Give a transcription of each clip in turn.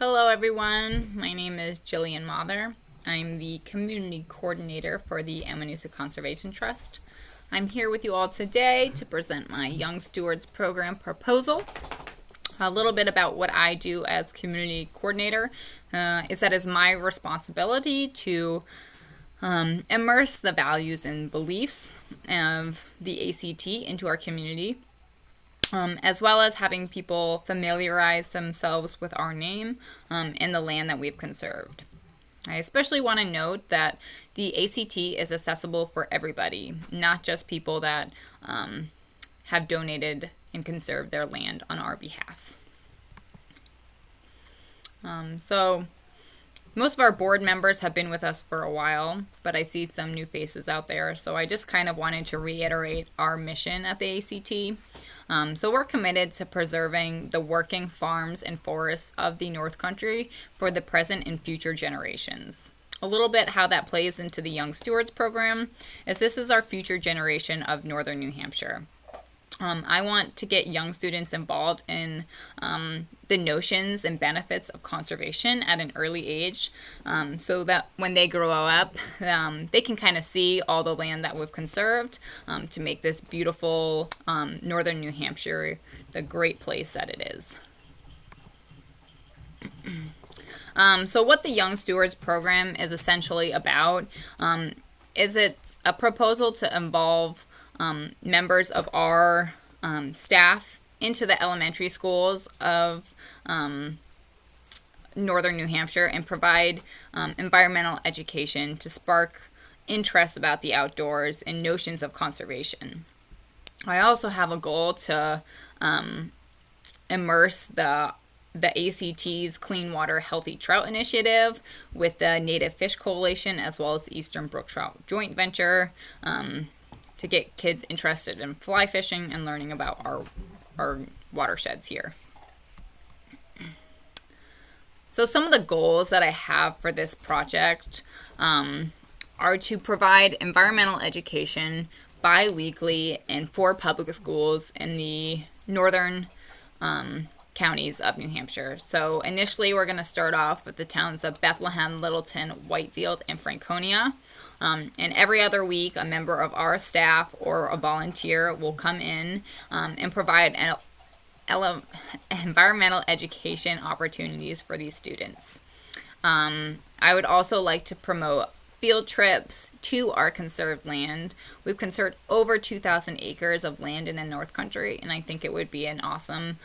Hello everyone, my name is Jillian Mather. I'm the Community Coordinator for the Amanusa Conservation Trust. I'm here with you all today to present my Young Stewards Program proposal. A little bit about what I do as Community Coordinator is that it's my responsibility to immerse the values and beliefs of the ACT into our community. As well as having people familiarize themselves with our name and the land that we've conserved. I especially want to note that the ACT is accessible for everybody, not just people that have donated and conserved their land on our behalf. So most of our board members have been with us for a while, but I see some new faces out there, so I just kind of wanted to reiterate our mission at the ACT. So we're committed to preserving the working farms and forests of the North Country for the present and future generations. A little bit how that plays into the Young Stewards program is this is our future generation of Northern New Hampshire. I want to get young students involved in the notions and benefits of conservation at an early age so that when they grow up, they can kind of see all the land that we've conserved to make this beautiful Northern New Hampshire the great place that it is. So what the Young Stewards program is essentially about is it's a proposal to involve members of our staff into the elementary schools of Northern New Hampshire and provide environmental education to spark interest about the outdoors and notions of conservation. I also have a goal to immerse the ACT's Clean Water Healthy Trout Initiative with the Native Fish Coalition as well as the Eastern Brook Trout Joint Venture to get kids interested in fly fishing and learning about our watersheds here. So some of the goals that I have for this project are to provide environmental education bi-weekly in 4 public schools in the northern counties of New Hampshire. So initially we're going to start off with the towns of Bethlehem, Littleton, Whitefield, and Franconia. And every other week, a member of our staff or a volunteer will come in and provide environmental education opportunities for these students. I would also like to promote field trips to our conserved land. We've conserved over 2,000 acres of land in the North Country, and I think it would be an awesome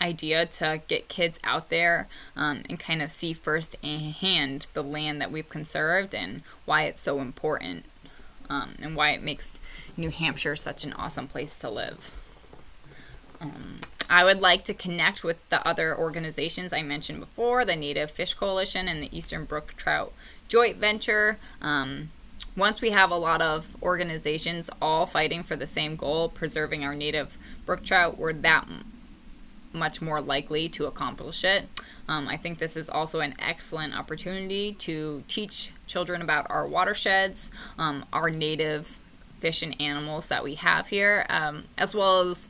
idea to get kids out there and kind of see firsthand the land that we've conserved and why it's so important and why it makes New Hampshire such an awesome place to live. I would like to connect with the other organizations I mentioned before, the Native Fish Coalition and the Eastern Brook Trout Joint Venture. Once we have a lot of organizations all fighting for the same goal, preserving our native brook trout, we're that much more likely to accomplish it. I think this is also an excellent opportunity to teach children about our watersheds, our native fish and animals that we have here, as well as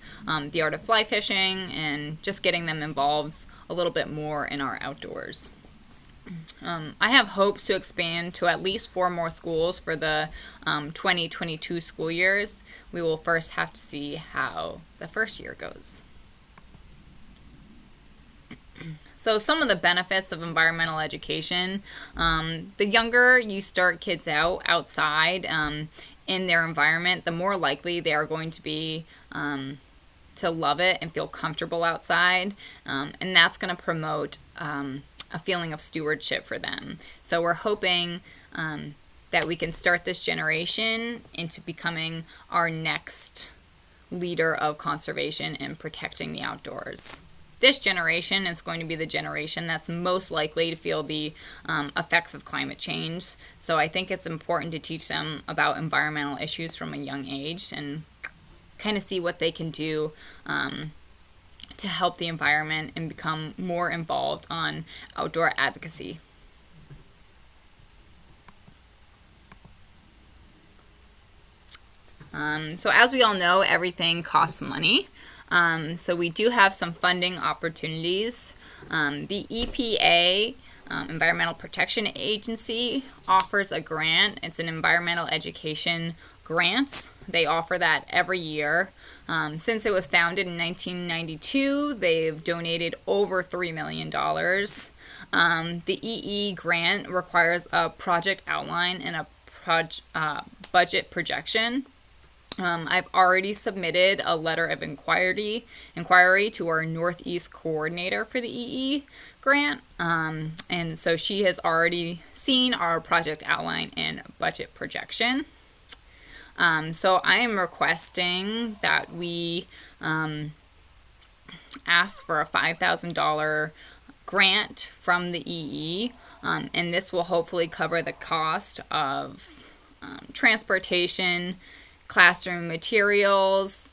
the art of fly fishing and just getting them involved a little bit more in our outdoors. I have hopes to expand to at least 4 more schools for the 2022 school years. We will first have to see how the first year goes. So some of the benefits of environmental education, the younger you start kids out outside in their environment, the more likely they are going to be to love it and feel comfortable outside, and that's going to promote a feeling of stewardship for them. So we're hoping that we can start this generation into becoming our next leader of conservation and protecting the outdoors. This generation is going to be the generation that's most likely to feel the effects of climate change. So I think it's important to teach them about environmental issues from a young age and kind of see what they can do to help the environment and become more involved on outdoor advocacy. So as we all know, everything costs money. So we do have some funding opportunities. The EPA, Environmental Protection Agency, offers a grant. It's an environmental education grant. They offer that every year. Since it was founded in 1992, they've donated over $3 million. The EE grant requires a project outline and a budget projection. I've already submitted a letter of inquiry to our Northeast coordinator for the EE grant. And so she has already seen our project outline and budget projection. So I am requesting that we ask for a $5,000 grant from the EE, and this will hopefully cover the cost of transportation, classroom materials,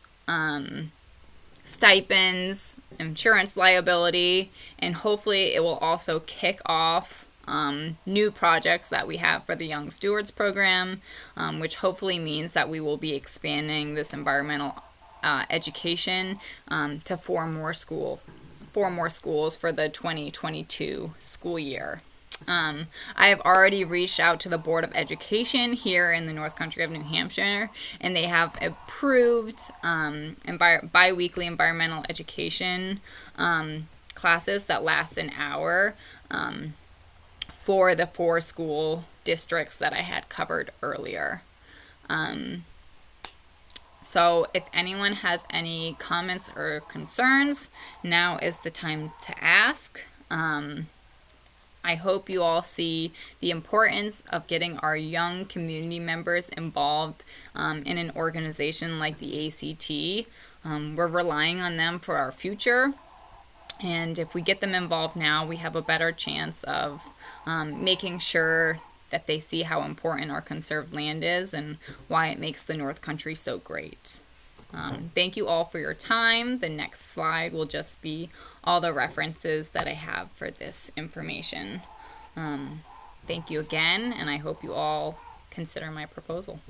stipends, insurance liability, and hopefully it will also kick off new projects that we have for the Young Stewards program, which hopefully means that we will be expanding this environmental education to four more schools for the 2022 school year. I have already reached out to the Board of Education here in the North Country of New Hampshire, and they have approved bi-weekly environmental education classes that last an hour for the 4 school districts that I had covered earlier. So if anyone has any comments or concerns, now is the time to ask. I hope you all see the importance of getting our young community members involved in an organization like the ACT. We're relying on them for our future. And if we get them involved now, we have a better chance of making sure that they see how important our conserved land is and why it makes the North Country so great. Thank you all for your time. The next slide will just be all the references that I have for this information. Thank you again, and I hope you all consider my proposal.